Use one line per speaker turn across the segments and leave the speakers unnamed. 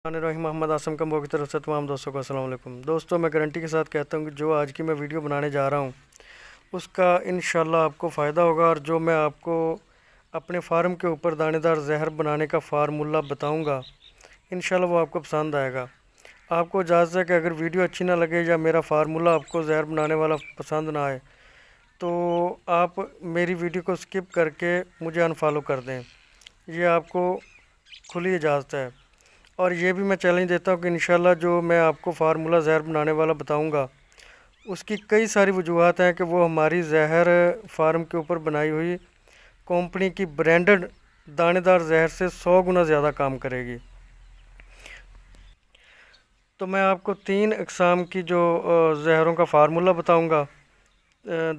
रहीम Mohammad Assam combo की तरफ से तमाम दोस्तों को अस्सलाम वालेकुम। दोस्तों, मैं गारंटी के साथ कहता हूँ कि जो आज की मैं वीडियो बनाने जा रहा हूँ उसका इंशाल्लाह आपको फ़ायदा होगा, और जो मैं आपको अपने फार्म के ऊपर दानेदार जहर बनाने का फार्मूला बताऊँगा इंशाल्लाह वो आपको पसंद आएगा। आपको इजाज़त है कि अगर वीडियो अच्छी ना लगे या मेरा फार्मूला आपको जहर बनाने वाला पसंद ना आए तो आप मेरी वीडियो को स्किप करके मुझे अनफॉलो कर दें, ये आपको खुली इजाज़त है। और ये भी मैं चैलेंज देता हूँ कि इंशाल्लाह जो मैं आपको फार्मूला जहर बनाने वाला बताऊँगा उसकी कई सारी वजूहत हैं कि वो हमारी जहर फार्म के ऊपर बनाई हुई कंपनी की ब्रांडेड दानेदार जहर से 100 गुना ज़्यादा काम करेगी। तो मैं आपको 3 अक़साम की जो जहरों का फार्मूला बताऊँगा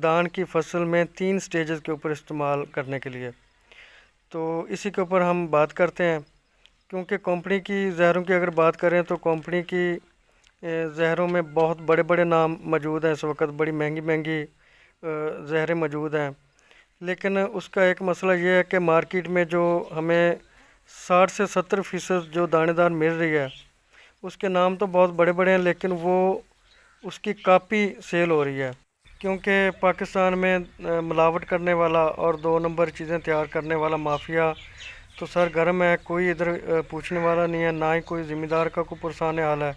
दान की फसल में 3 स्टेजेस के ऊपर इस्तेमाल करने के लिए। तो इसी के ऊपर हम बात करते हैं, क्योंकि कंपनी की जहरों की अगर बात करें तो कंपनी की जहरों में बहुत बड़े बड़े नाम मौजूद हैं। इस वक्त बड़ी महंगी महंगी जहरें मौजूद हैं, लेकिन उसका एक मसला ये है कि मार्केट में जो हमें 60 से 70% जो दानेदार मिल रही है उसके नाम तो बहुत बड़े बड़े हैं, लेकिन वो उसकी कापी सेल हो रही है। क्योंकि पाकिस्तान में मिलावट करने वाला और 2 नंबर चीज़ें तैयार करने वाला माफिया तो सर गर्म है, कोई इधर पूछने वाला नहीं है, ना ही कोई ज़िम्मेदार का कोई पुरसान हाल है।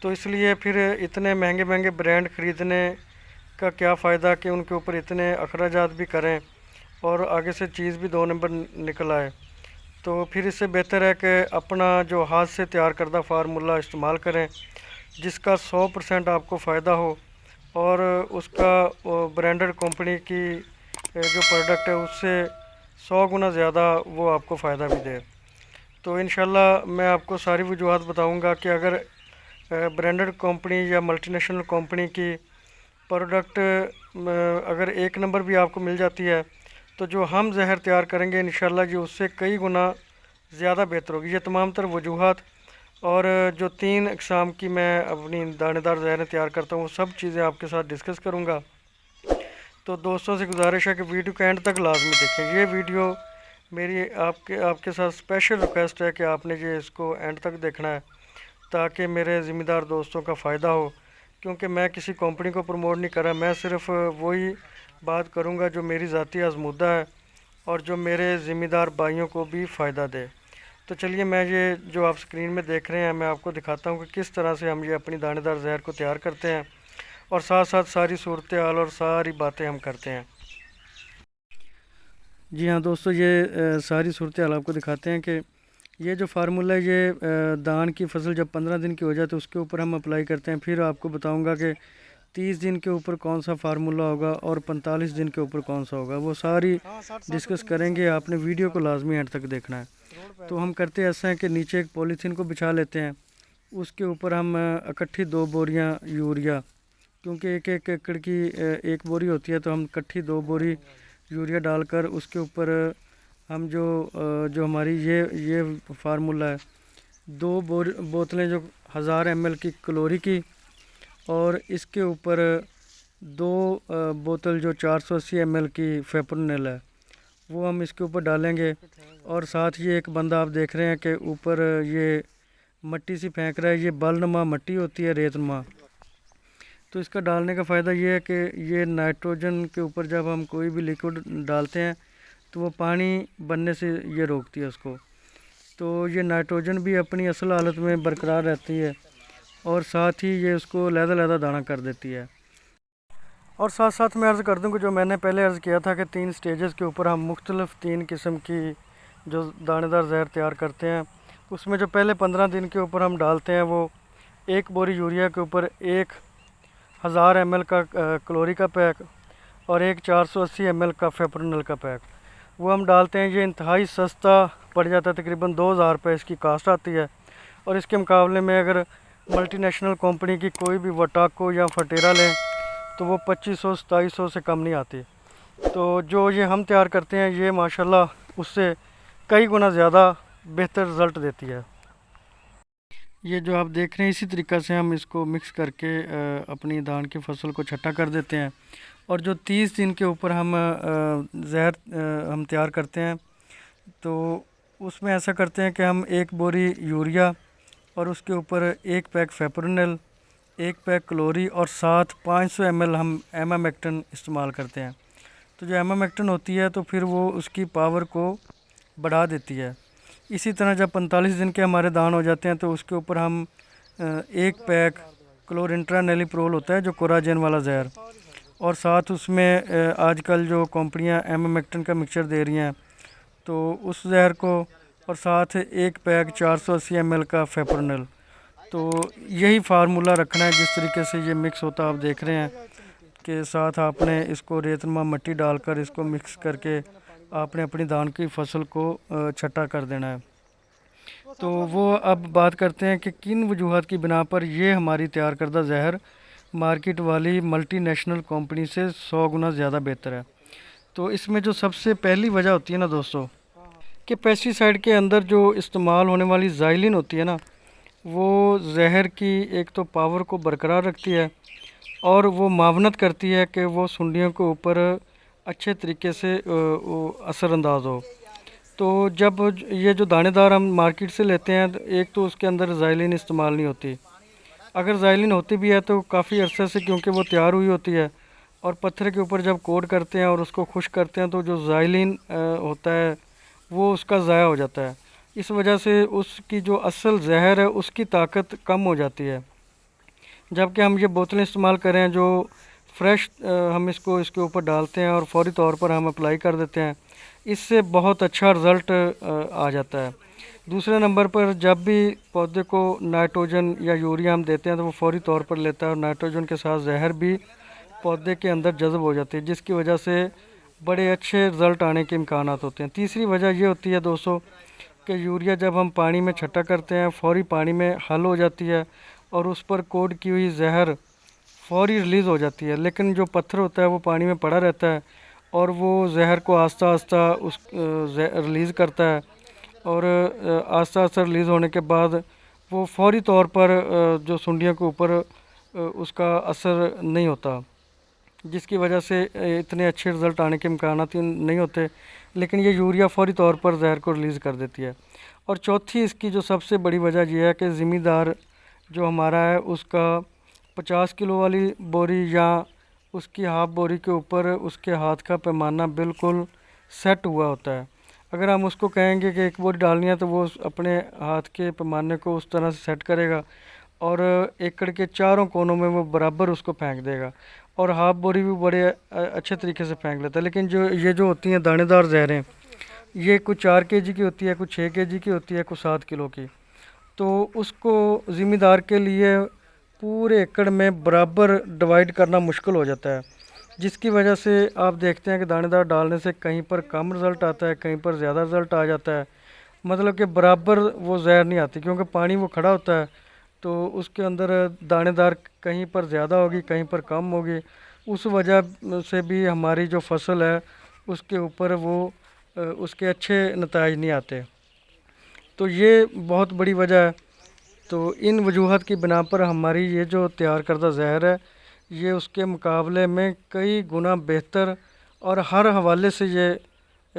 तो इसलिए फिर इतने महंगे महंगे ब्रांड ख़रीदने का क्या फ़ायदा कि उनके ऊपर इतने अखराजात भी करें और आगे से चीज़ भी 2 नंबर निकल आए। तो फिर इससे बेहतर है कि अपना जो हाथ से तैयार करदा फार्मूला इस्तेमाल करें, जिसका 100% आपको फ़ायदा हो और उसका ब्रांडेड कंपनी की जो प्रोडक्ट है उससे 100 गुना ज़्यादा वो आपको फ़ायदा भी दे। तो इंशाल्लाह मैं आपको सारी वजूहत बताऊंगा कि अगर ब्रांडेड कंपनी या मल्टीनेशनल कंपनी की प्रोडक्ट अगर 1 नंबर भी आपको मिल जाती है तो जो हम जहर तैयार करेंगे इंशाल्लाह जी उससे कई गुना ज़्यादा बेहतर होगी। ये तमाम तर वजूहत और जो 3 अक़साम की मैं अपनी दानेदार जहरें तैयार करता हूँ वो सब चीज़ें आपके साथ डिस्कस करूँगा। तो दोस्तों से गुजारिश है कि वीडियो को एंड तक लाजमी देखें। ये वीडियो मेरी आपके साथ स्पेशल रिक्वेस्ट है कि आपने ये इसको एंड तक देखना है ताकि मेरे ज़िम्मेदार दोस्तों का फ़ायदा हो, क्योंकि मैं किसी कंपनी को प्रमोट नहीं कर रहा, मैं सिर्फ वही बात करूँगा जो मेरी ज़ाती आज़मूदा है और जो मेरे ज़िम्मेदार भाइयों को भी फ़ायदा दे। तो चलिए मैं ये जो आप स्क्रीन में देख रहे हैं मैं आपको दिखाता हूँ कि किस तरह से हम ये अपनी दानेदार जहर को तैयार करते हैं और साथ साथ सारी सूरत हाल और सारी बातें हम करते हैं। जी हाँ दोस्तों, ये सारी सूरत हाल आपको दिखाते हैं कि ये जो फार्मूला है ये धान की फसल जब 15 दिन की हो जाए तो उसके ऊपर हम अप्लाई करते हैं। फिर आपको बताऊंगा कि 30 दिन के ऊपर कौन सा फार्मूला होगा और 45 दिन के ऊपर कौन सा होगा, वो सारी डिस्कस करेंगे। आपने वीडियो को लाजमी एंड तक देखना है। तो हम करते ऐसा है कि नीचे एक पॉलीथीन को बिछा लेते हैं, उसके ऊपर हम इकट्ठी 2 बोरियाँ यूरिया, क्योंकि एक एक एकड़ की 1 बोरी होती है तो हम इकट्ठी 2 बोरी यूरिया डालकर उसके ऊपर हम जो हमारी ये फार्मूला है 2 बोतलें जो 1000 ml की क्लोरी की और इसके ऊपर 2 बोतल जो 480 ml की फेप्रोनिल है वो हम इसके ऊपर डालेंगे। और साथ ही एक बंदा आप देख रहे हैं कि ऊपर ये मट्टी सी फेंक रहा है, ये बलनुमा मट्टी होती है, रेतनुमा। तो इसका डालने का फ़ायदा ये है कि ये नाइट्रोजन के ऊपर जब हम कोई भी लिक्विड डालते हैं तो वो पानी बनने से ये रोकती है उसको। तो ये नाइट्रोजन भी अपनी असल हालत में बरकरार रहती है और साथ ही ये उसको लहदा लहदा दाना कर देती है। और साथ साथ मैं अर्ज़ कर दूं कि जो मैंने पहले अर्ज़ किया था कि 3 स्टेजेस के ऊपर हम मुख्तलिफ़ 3 किस्म की जो दानेदार जहर तैयार करते हैं, उसमें जो पहले 15 दिन के ऊपर हम डालते हैं वो 1 बोरी यूरिया के ऊपर 1000 ml का क्लोरी का पैक और एक 480 ml का फेप्रोनिल का पैक वो हम डालते हैं। ये इंतहाई सस्ता पड़ जाता है, तकरीबन 2000 रुपये इसकी कास्ट आती है। और इसके मुकाबले में अगर मल्टीनेशनल कंपनी की कोई भी वटाको या फटेरा लें तो वो 2500-2700 से कम नहीं आती। तो जो ये हम तैयार करते हैं ये माशाल्लाह उससे कई गुना ज़्यादा बेहतर रिज़ल्ट देती है। ये जो आप देख रहे हैं इसी तरीक़ा से हम इसको मिक्स करके अपनी धान की फसल को छट्टा कर देते हैं। और जो 30 दिन के ऊपर हम जहर हम तैयार करते हैं तो उसमें ऐसा करते हैं कि हम 1 बोरी यूरिया اور اس کے اوپر 1 پیک فیپرونل، 1 پیک کلوری اور ساتھ 500 ml ہم ایمامیکٹن استعمال کرتے ہیں۔ تو جو ایمامیکٹن ہوتی ہے تو پھر وہ اس کی پاور کو بڑھا دیتی ہے۔ اسی طرح جب 45 دن کے ہمارے دان ہو جاتے ہیں تو اس کے اوپر ہم 1 پیک کلورنٹرانیلیپرول ہوتا ہے جو کوراجین والا زہر، اور ساتھ اس میں آج کل جو کمپنیاں ایمامیکٹن کا مکسچر دے رہی ہیں تو اس زہر کو، اور ساتھ 1 پیک 480 ml کا فیپرونل۔ تو یہی فارمولہ رکھنا ہے جس طریقے سے یہ مکس ہوتا آپ دیکھ رہے ہیں کہ ساتھ آپ نے اس کو ریتنما مٹی ڈال کر اس کو مکس کر کے آپ نے اپنی دان کی فصل کو چھٹا کر دینا ہے۔ تو وہ اب بات کرتے ہیں کہ کن وجوہات کی بنا پر یہ ہماری تیار کردہ زہر مارکیٹ والی ملٹی نیشنل کمپنی سے 100 گنا زیادہ بہتر ہے۔ تو اس میں جو سب سے پہلی وجہ ہوتی ہے نا دوستو، کہ پیسٹی سائیڈ کے اندر جو استعمال ہونے والی زائلین ہوتی ہے نا، وہ زہر کی ایک تو پاور کو برقرار رکھتی ہے اور وہ معاونت کرتی ہے کہ وہ سنڈیوں کے اوپر اچھے طریقے سے اثر انداز ہو۔ تو جب یہ جو دانے دار ہم مارکیٹ سے لیتے ہیں، ایک تو اس کے اندر زائلین استعمال نہیں ہوتی، اگر زائلین ہوتی بھی ہے تو کافی عرصے سے، کیونکہ وہ تیار ہوئی ہوتی ہے اور پتھر کے اوپر جب کوٹ کرتے ہیں اور اس کو خشک کرتے ہیں تو جو زائلین ہوتا ہے وہ اس کا ضائع ہو جاتا ہے۔ اس وجہ سے اس کی جو اصل زہر ہے اس کی طاقت کم ہو جاتی ہے۔ جبکہ ہم یہ بوتلیں استعمال کریں جو فریش، ہم اس کے اوپر ڈالتے ہیں اور فوری طور پر ہم اپلائی کر دیتے ہیں، اس سے بہت اچھا رزلٹ آ جاتا ہے۔ دوسرے نمبر پر جب بھی پودے کو نائٹروجن یا یوریا ہم دیتے ہیں تو وہ فوری طور پر لیتا ہے، اور نائٹروجن کے ساتھ زہر بھی پودے کے اندر جذب ہو جاتی ہے، جس کی وجہ سے بڑے اچھے رزلٹ آنے کے امکانات ہوتے ہیں۔ تیسری وجہ یہ ہوتی ہے دوستو کہ یوریا جب ہم پانی میں چھٹا کرتے ہیں فوری پانی میں حل ہو جاتی ہے اور اس پر کوٹ کی ہوئی زہر فوری ریلیز ہو جاتی ہے، لیکن جو پتھر ہوتا ہے وہ پانی میں پڑا رہتا ہے اور وہ زہر کو آہستہ آہستہ ریلیز کرتا ہے، اور آہستہ آہستہ ریلیز ہونے کے بعد وہ فوری طور پر جو سنڈیوں کے اوپر اس کا اثر نہیں ہوتا، جس کی وجہ سے اتنے اچھے رزلٹ آنے کے امکانات نہیں ہوتے، لیکن یہ یوریا فوری طور پر زہر کو ریلیز کر دیتی ہے۔ اور چوتھی اس کی جو سب سے بڑی وجہ یہ ہے کہ زمیندار جو ہمارا ہے اس کا 50 کلو والی بوری یا اس کی ہاف بوری کے اوپر اس کے ہاتھ کا پیمانہ بالکل سیٹ ہوا ہوتا ہے۔ اگر ہم اس کو کہیں گے کہ 1 بوری ڈالنی ہے تو وہ اپنے ہاتھ کے پیمانے کو اس طرح سے سیٹ کرے گا اور ایکڑ کے چاروں کونوں میں وہ برابر اس کو پھینک دے گا، اور ہاف بوری بھی بڑے اچھے طریقے سے پھینک لیتا ہے۔ لیکن یہ جو ہوتی ہیں دانے دار زہریں، یہ کچھ 4 kg کی ہوتی ہے، کچھ 6 kg کی ہوتی ہے، کچھ 7 کلو کی، تو اس کو ذمہ دار کے لیے پورے ایکڑ میں برابر ڈیوائڈ کرنا مشکل ہو جاتا ہے، جس کی وجہ سے آپ دیکھتے ہیں کہ دانے دار ڈالنے سے کہیں پر کم رزلٹ آتا ہے، کہیں پر زیادہ رزلٹ آ جاتا ہے، مطلب کہ برابر وہ زہر نہیں آتی، کیونکہ پانی وہ کھڑا ہوتا ہے تو اس کے اندر دانے دار کہیں پر زیادہ ہوگی کہیں پر کم ہوگی، اس وجہ سے بھی ہماری جو فصل ہے اس کے اوپر وہ اس کے اچھے نتائج نہیں آتے۔ تو یہ بہت بڑی وجہ ہے۔ تو ان وجوہات کی بنا پر ہماری یہ جو تیار کردہ زہر ہے یہ اس کے مقابلے میں کئی گنا بہتر اور ہر حوالے سے یہ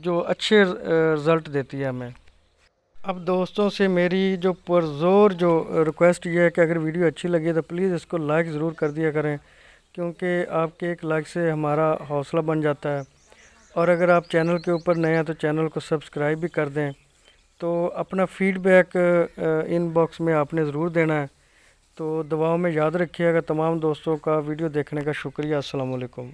جو اچھے رزلٹ دیتی ہے ہمیں۔ اب دوستوں سے میری جو پرزور جو ریکویسٹ یہ ہے کہ اگر ویڈیو اچھی لگی تو پلیز اس کو لائک ضرور کر دیا کریں، کیونکہ آپ کے ایک لائک سے ہمارا حوصلہ بن جاتا ہے، اور اگر آپ چینل کے اوپر نئے ہیں تو چینل کو سبسکرائب بھی کر دیں۔ تو اپنا فیڈ بیک ان باکس میں آپ نے ضرور دینا ہے۔ تو دعاؤں میں یاد رکھیے گا۔ تمام دوستوں کا ویڈیو دیکھنے کا شکریہ۔ السلام علیکم۔